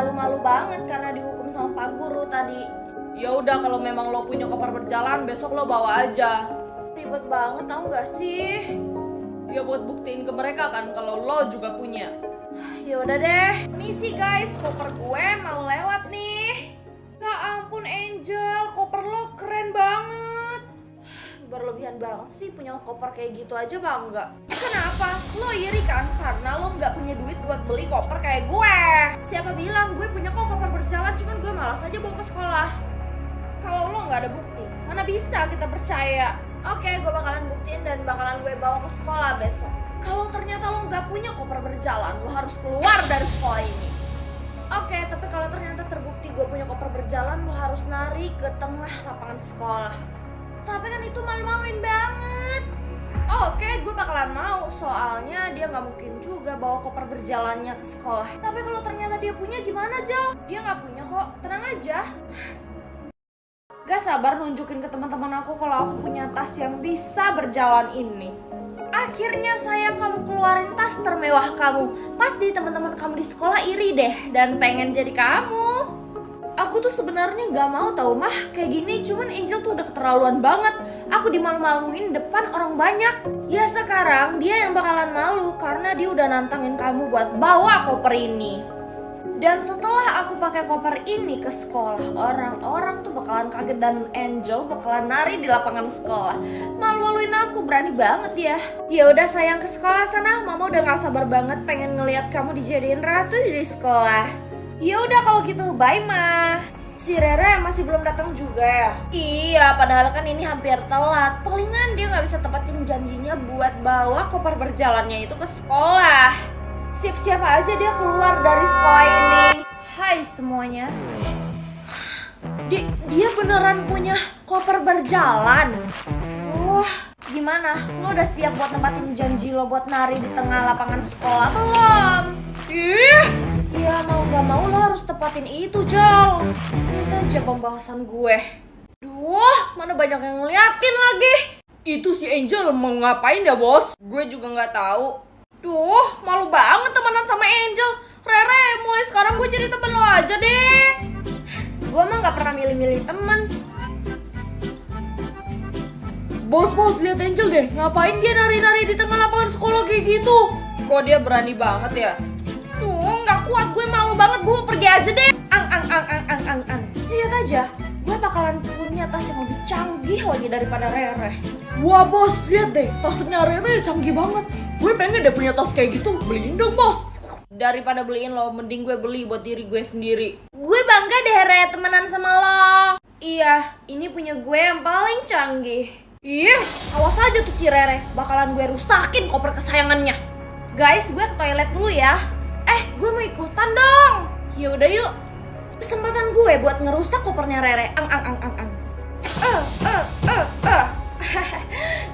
terlalu malu banget karena dihukum sama Pak Guru tadi. Ya udah, kalau memang lo punya koper berjalan, besok lo bawa aja. Ribet banget tau gak sih? Ya buat buktiin ke mereka kan kalau lo juga punya. Ya udah deh, misi guys, koper gue mau lewat nih. Ya ampun Angel, koper lo keren banget. Berlebihan banget sih punya koper kayak gitu aja bangga. Kenapa? Lo iri kan? Karena lo nggak punya duit buat beli koper kayak gue. Siapa bilang gue punya kok koper berjalan, cuman gue malas aja bawa ke sekolah. Kalau lo nggak ada bukti, mana bisa kita percaya? Oke, gue bakalan buktiin dan bakalan gue bawa ke sekolah besok. Kalau ternyata lo nggak punya koper berjalan, lo harus keluar dari sekolah ini. Oke, tapi kalau ternyata terbukti gue punya koper berjalan, lo harus nari ke tengah lapangan sekolah. Tapi kan itu malu-maluin banget. Oke, gue bakalan mau, soalnya dia nggak mungkin juga bawa koper berjalannya ke sekolah. Tapi kalau ternyata dia punya gimana, Jal? Dia nggak punya kok, tenang aja. Gak sabar nunjukin ke teman-teman aku kalau aku punya tas yang bisa berjalan ini. Akhirnya sayang, kamu keluarin tas termewah kamu. Pasti teman-teman kamu di sekolah iri deh dan pengen jadi kamu. Aku tuh sebenarnya gak mau tahu mah kayak gini, cuman Angel tuh udah keterlaluan banget. Aku dimalu-maluin depan orang banyak. Ya sekarang dia yang bakalan malu karena dia udah nantangin kamu buat bawa koper ini. Dan setelah aku pakai koper ini ke sekolah, orang-orang tuh bakalan kaget dan Angel bakalan nari di lapangan sekolah. Malu-maluin aku, berani banget ya. Ya udah sayang, ke sekolah sana. Mama udah gak sabar banget pengen ngeliat kamu dijadiin ratu di sekolah. Ya udah kalau gitu, bye ma. Si Rere masih belum datang juga ya? Iya, padahal kan ini hampir telat. Palingan dia nggak bisa tepatin janjinya buat bawa koper berjalannya itu ke sekolah. Siap-siap aja dia keluar dari sekolah ini. Hai semuanya. Dia beneran punya koper berjalan. Gimana? Lo udah siap buat nempatin janji lo buat nari di tengah lapangan sekolah? Belum? Iya, mau gak mau lo harus tepatin itu, Jal. Lihat aja pembahasan gue. Duh, mana banyak yang ngeliatin lagi. Itu si Angel mau ngapain ya bos? Gue juga nggak tahu. Duh, malu banget temenan sama Angel. Rere, mulai sekarang gue jadi temen lo aja deh. Gue mah gak pernah milih-milih temen. Bos, lihat Angel deh. Ngapain dia nari-nari di tengah lapangan sekolah kayak gitu? Kok dia berani banget ya? Duh, gak kuat, gue malu banget. Gue mau pergi aja deh. Ang. Lihat aja, gue bakalan punya tas yang lebih canggih lagi daripada Rere. Wah bos, lihat deh. Tasnya Rere canggih banget. Gue pengen deh punya tas kayak gitu. Beliin dong bos. Daripada beliin lo, mending gue beli buat diri gue sendiri. Gue bangga deh Re temenan sama lo. Iya, ini punya gue yang paling canggih. Yes, awas aja tuh si Rere, bakalan gue rusakin koper kesayangannya. Guys, gue ke toilet dulu ya. Gue mau ikutan dong. Ya udah yuk. Kesempatan gue buat ngerusak kopernya Rere. Ang.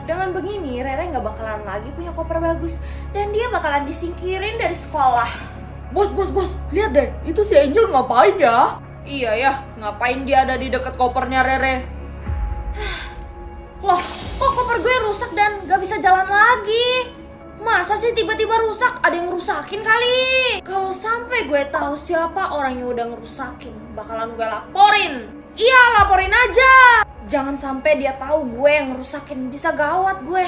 Dengan begini Rere gak bakalan lagi punya koper bagus dan dia bakalan disingkirin dari sekolah. Bos, lihat deh, itu si Angel ngapain ya? Iya ya, ngapain dia ada di dekat kopernya Rere? Loh, kok koper gue rusak dan gak bisa jalan lagi? Masa sih tiba-tiba rusak? Ada yang ngerusakin kali? Kalau sampai gue tahu siapa orang yang udah ngerusakin, bakalan gue laporin. Iya, laporin aja. Jangan sampai dia tahu gue yang ngerusakin, bisa gawat gue.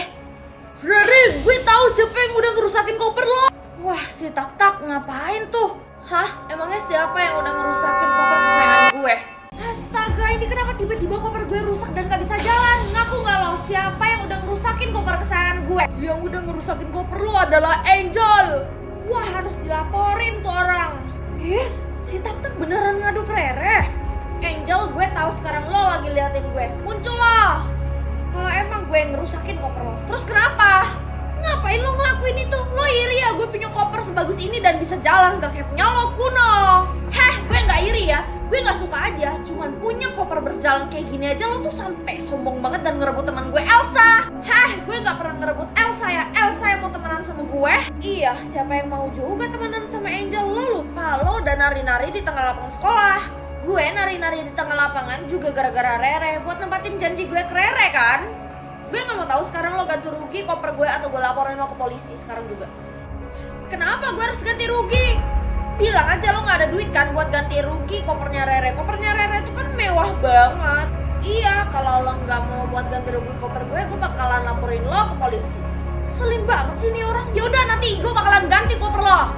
Rere, gue tahu siapa yang udah ngerusakin koper lo. Wah, si Tak ngapain tuh? Hah? Emangnya siapa yang udah ngerusakin koper kesayangan gue? Astaga, ini kenapa tiba-tiba koper gue rusak dan gak bisa jalan? Ngaku gak lo siapa yang udah ngerusakin koper kesayangan gue? Yang udah ngerusakin koper lo adalah Angel. Wah, harus dilaporin tuh orang. Yes, si Tak beneran ngadu ke Rere. Angel, gue tahu sekarang lo lagi liatin gue. Muncul lo. Kalau emang gue yang ngerusakin koper lo, terus kenapa? Ngapain lo ngelakuin itu? Lo iri ya gue punya koper sebagus ini dan bisa jalan gak kayak punya lo kuno. Gue gak iri ya. Gue gak suka aja, cuman punya koper berjalan kayak gini aja lo tuh sampai sombong banget dan ngerebut teman gue Elsa. Gue gak pernah ngerebut Elsa ya. Elsa yang mau temenan sama gue. Iya, siapa yang mau juga temenan sama Angel? Lo lupa, lo udah nari-nari di tengah lapangan sekolah. Gue nari-nari di tengah lapangan juga gara-gara Rere buat nempatin janji gue ke Rere kan. Gue gak mau tahu sekarang lo ganti rugi koper gue atau gue laporin lo ke polisi sekarang juga. Kenapa gue harus ganti rugi? Bilang aja lo gak ada duit kan buat ganti rugi kopernya Rere. Kopernya Rere itu kan mewah banget. Iya, kalau lo gak mau buat ganti rugi koper gue bakalan laporin lo ke polisi. Selin banget sih nih orang. Yaudah nanti gue bakalan ganti koper lo.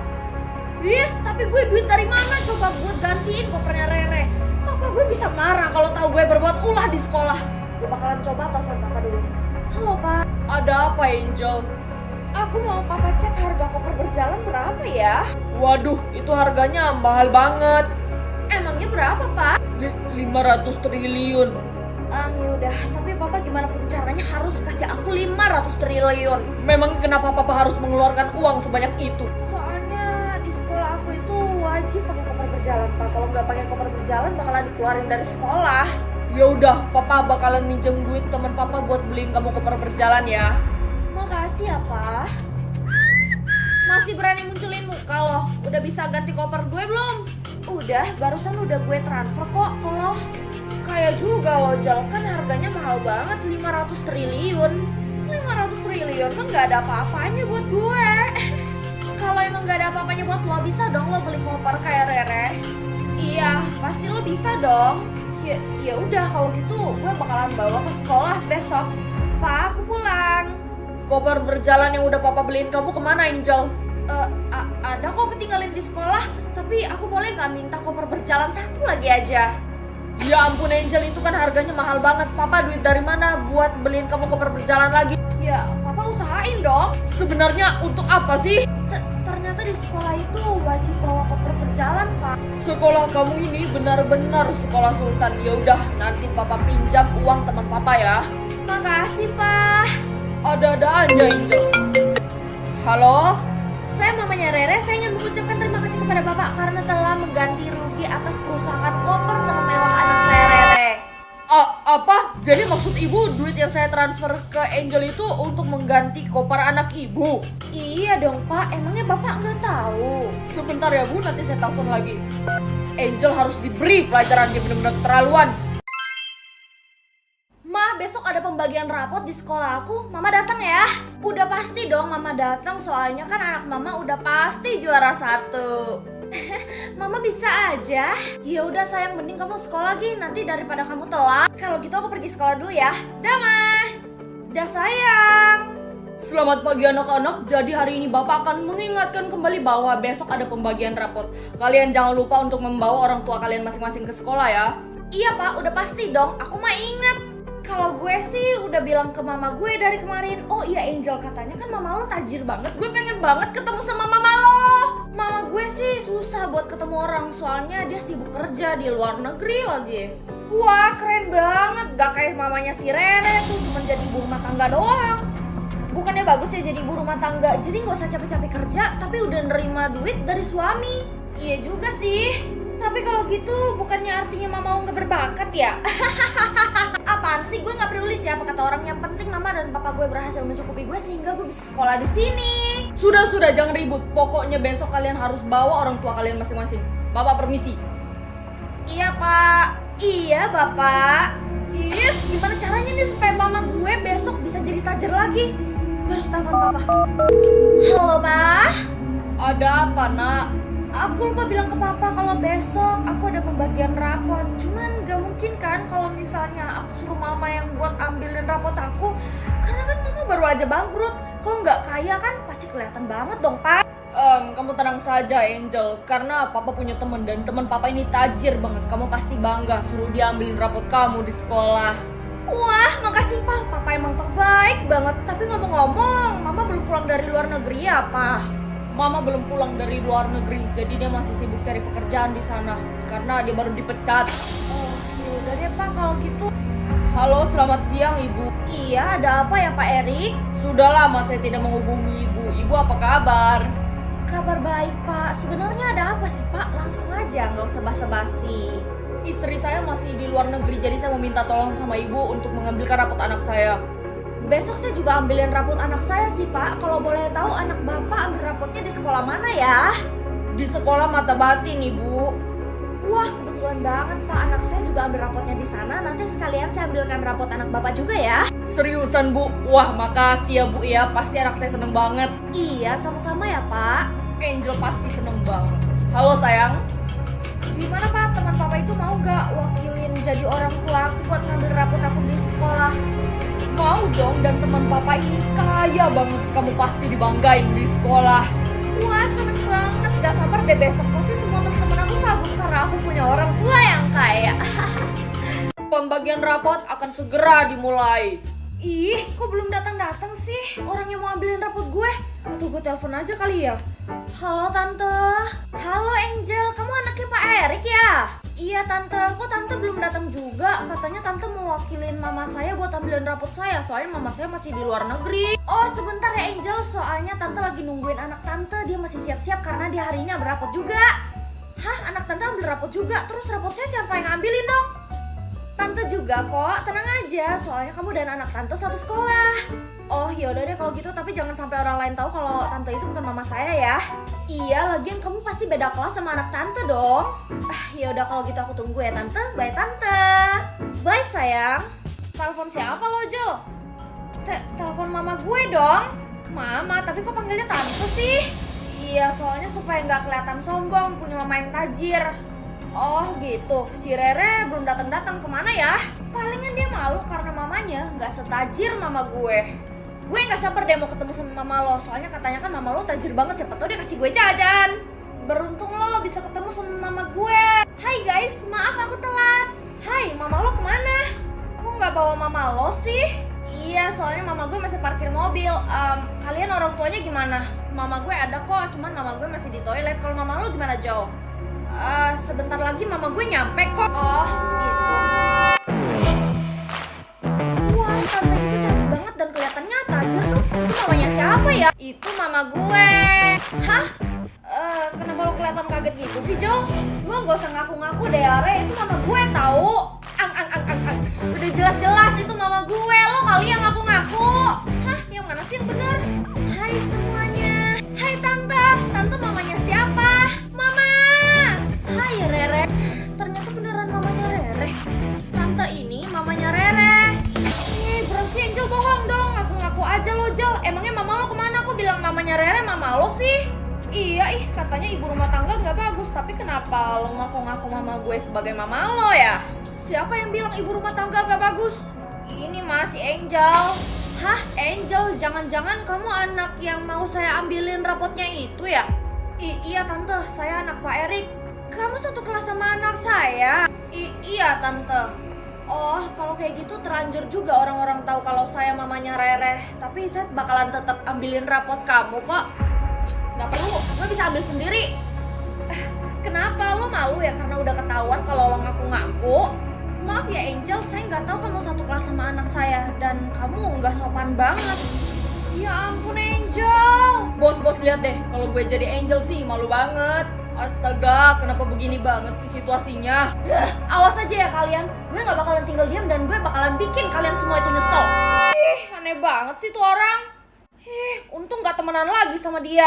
Yes, tapi gue duit dari mana coba buat gantiin kopernya Rere? Papa gue bisa marah kalau tahu gue berbuat ulah di sekolah. Gue bakalan coba telepon papa dulu. Halo pak. Ada apa Angel? Aku mau papa cek harga koper berjalan berapa ya? Waduh, itu harganya mahal banget. Emangnya berapa pak? 500 triliun. Yaudah, tapi papa gimana pun caranya harus kasih aku 500 triliun. Memang kenapa papa harus mengeluarkan uang sebanyak itu? Soalnya di sekolah aku itu wajib pakai koper berjalan pak. Kalau nggak pakai koper berjalan bakalan dikeluarin dari sekolah. Ya udah, papa bakalan minjem duit teman papa buat beliin kamu koper berjalan ya. Makasih ya pak. Masih berani munculin muka loh. Udah bisa ganti koper gue belum? Udah, barusan udah gue transfer kok ke lo. Kayak juga lo Jal, kan harganya mahal banget 500 triliun. 500 triliun kan gak ada apa-apanya buat gue. Kalau emang gak ada apa-apanya buat lo, bisa dong lo beli koper kayak Rere. Iya, pasti lo bisa dong. Ya udah kalau gitu gue bakalan bawa ke sekolah besok. Pak, aku pulang. Koper berjalan yang udah papa beliin kamu kemana Angel? Ada kok ketinggalin di sekolah, tapi aku boleh nggak minta koper berjalan satu lagi aja? Ya ampun Angel, itu kan harganya mahal banget. Papa duit dari mana buat beliin kamu koper berjalan lagi? Ya, papa usahain dong. Sebenarnya untuk apa sih? Ternyata di sekolah itu wajib bawa koper berjalan, Pak. Sekolah kamu ini benar-benar sekolah sultan. Ya udah, nanti papa pinjam uang teman papa ya. Makasih, Pak. Ada-ada aja Angel. Halo? Saya mamanya Rere, saya ingin mengucapkan terima kasih kepada Bapak karena telah mengganti rugi atas kerusakan koper termewah anak saya Rere. Apa? Jadi maksud ibu duit yang saya transfer ke Angel itu untuk mengganti koper anak ibu? Iya dong Pak, emangnya Bapak nggak tahu? Sebentar ya Bu, nanti saya telepon lagi. Angel harus diberi pelajaran, dia benar-benar keterlaluan. Ma, besok ada pembagian rapot di sekolah aku. Mama datang ya? Udah pasti dong Mama datang, soalnya kan anak Mama udah pasti juara 1. Mama bisa aja. Ya udah sayang, mending kamu sekolah lagi nanti daripada kamu telat. Kalau gitu aku pergi sekolah dulu ya. Dah Ma. Dah sayang. Selamat pagi anak-anak, jadi hari ini Bapak akan mengingatkan kembali bahwa besok ada pembagian rapot. Kalian jangan lupa untuk membawa orang tua kalian masing-masing ke sekolah ya. Iya Pak, udah pasti dong, aku mah ingat. Kalau gue sih udah bilang ke mama gue dari kemarin. Oh iya Angel, katanya kan mama lo tajir banget. Gue pengen banget ketemu sama mama lo. Mama gue sih susah buat ketemu orang, soalnya dia sibuk kerja di luar negeri lagi. Wah keren banget, gak kayak mamanya si Rere tuh cuma jadi ibu rumah tangga doang. Bukannya bagus ya jadi ibu rumah tangga, jadi gak usah capek-capek kerja tapi udah nerima duit dari suami. Iya juga sih. Tapi kalau gitu bukannya artinya mama lo gak berbakat ya? Apaan sih, gue gak peduli siapa kata orang, yang penting mama dan papa gue berhasil mencukupi gue sehingga gue bisa sekolah di sini. Sudah, jangan ribut. Pokoknya besok kalian harus bawa orang tua kalian masing-masing. Bapak permisi. Iya Pak. Iya Bapak. Yes, gimana caranya nih supaya mama gue besok bisa jadi tajir lagi? Gue harus telepon papa. Halo Pak. Ada apa nak? Aku lupa bilang ke papa kalau besok aku ada pembagian rapot. Cuman gak mungkin kan kalau misalnya aku suruh mama yang buat ambilin rapot aku. Karena kan mama baru aja bangkrut. Kalau gak kaya kan pasti kelihatan banget dong Pak. Kamu tenang saja Angel. Karena papa punya teman dan teman papa ini tajir banget. Kamu pasti bangga suruh dia ambilin rapot kamu di sekolah. Wah, makasih Pak. Papa emang terbaik banget. Tapi ngomong-ngomong, mama belum pulang dari luar negeri ya Pak? Mama belum pulang dari luar negeri, jadi dia masih sibuk cari pekerjaan di sana karena dia baru dipecat. Oh, yaudah deh Pak kalau gitu. Halo, selamat siang Ibu. Iya, ada apa ya Pak Erik? Sudah lama saya tidak menghubungi Ibu. Ibu apa kabar? Kabar baik Pak. Sebenarnya ada apa sih Pak? Langsung aja, nggak usah basa-basi. Istri saya masih di luar negeri, jadi saya meminta tolong sama Ibu untuk mengambilkan rapot anak saya. Besok saya juga ambilin rapot anak saya sih Pak. Kalau boleh tahu anak Bapak ambil rapotnya di sekolah mana ya? Di sekolah Mata Batin Ibu. Wah kebetulan banget Pak, anak saya juga ambil rapotnya di sana. Nanti sekalian saya ambilkan rapot anak Bapak juga ya. Seriusan Bu? Wah makasih ya Bu ya, pasti anak saya seneng banget. Iya sama-sama ya Pak. Angel pasti seneng banget. Halo sayang. Gimana Pak, teman Papa itu mau gak wakilin jadi orang tua aku buat ngambil rapot aku di sekolah? Mau dong, dan teman papa ini kaya banget. Kamu pasti dibanggain di sekolah. Wah, seneng banget. Gak sabar deh besok pasti semua teman-teman aku kagum karena aku punya orang tua yang kaya. Pembagian rapot akan segera dimulai. Ih, kok belum datang-datang sih orang yang mau ambilin rapot gue? Atau gue telepon aja kali ya? Halo Tante. Halo Angel, kamu anaknya Pak Erik ya? Iya Tante, kok Tante belum datang juga? Katanya Tante mau wakilin mama saya buat ambilin rapot saya, soalnya mama saya masih di luar negeri. Oh sebentar ya Angel, soalnya Tante lagi nungguin anak Tante. Dia masih siap-siap karena dia hari ini ambil rapot juga. Hah? Anak Tante ambil rapot juga? Terus rapot saya siapa yang ngambilin dong? Tante juga kok, tenang aja, soalnya kamu dan anak Tante satu sekolah. Oh yaudah deh kalau gitu, tapi jangan sampai orang lain tahu kalau Tante itu bukan mama saya ya. Iya, lagian kamu pasti beda kelas sama anak Tante dong. Yaudah kalau gitu aku tunggu ya Tante. Bye Tante. Bye sayang. Telepon siapa lo Jo? Telepon mama gue dong. Mama, tapi kok panggilnya Tante sih? Iya, soalnya supaya nggak kelihatan sombong punya mama yang tajir. Oh gitu, si Rere belum datang-datang kemana ya? Palingan dia malu karena mamanya nggak setajir mama gue. Gue nggak sabar deh mau ketemu sama mama lo, soalnya katanya kan mama lo tajir banget, siapa tau dia kasih gue jajan. Beruntung lo bisa ketemu sama mama gue. Hai guys, maaf aku telat. Hai, mama lo kemana? Kok nggak bawa mama lo sih? Iya, soalnya mama gue masih parkir mobil. Kalian orang tuanya gimana? Mama gue ada kok, cuman mama gue masih di toilet. Kalau mama lo gimana Jo? Sebentar lagi mama gue nyampe kok. Oh gitu. Wah, tante itu cantik banget dan kelihatannya tajir tuh. Itu mamanya siapa ya? Itu mama gue. Hah? Kenapa lo kelihatan kaget gitu sih Jo? Lo gak usah ngaku-ngaku deh Are, itu mama gue tahu. Udah jelas-jelas itu mama gue. Lo kali yang ngaku-ngaku. Hah? Yang mana sih yang bener? Hai semuanya. Hai tante. Tante mamanya siapa? Hai Rere, ternyata beneran mamanya Rere. Tante ini mamanya Rere. Berarti Angel bohong dong, ngaku-ngaku aja lo Jel. Emangnya mama lo kemana? Aku bilang mamanya Rere mama lo sih. Iya katanya ibu rumah tangga nggak bagus. Tapi kenapa lo ngaku-ngaku mama gue sebagai mama lo ya? Siapa yang bilang ibu rumah tangga nggak bagus? Ini masih Angel. Hah Angel, jangan-jangan kamu anak yang mau saya ambilin rapotnya itu ya? Iya tante, saya anak Pak Erik. Kamu satu kelas sama anak saya? Iya tante. Oh kalau kayak gitu terlanjur juga orang-orang tahu kalau saya mamanya Rere. Tapi saya bakalan tetap ambilin rapot kamu kok. Gak perlu, gue bisa ambil sendiri. Kenapa lo malu ya karena udah ketahuan kalau lo ngaku-ngaku? Maaf ya Angel, saya nggak tahu kamu satu kelas sama anak saya dan kamu nggak sopan banget. Ya ampun Angel. Bos lihat deh, kalau gue jadi Angel sih malu banget. Astaga, kenapa begini banget sih situasinya? Awas aja ya kalian, gue gak bakalan tinggal diam dan gue bakalan bikin kalian semua itu nyesel. Aneh banget sih tuh orang. Untung gak temenan lagi sama dia.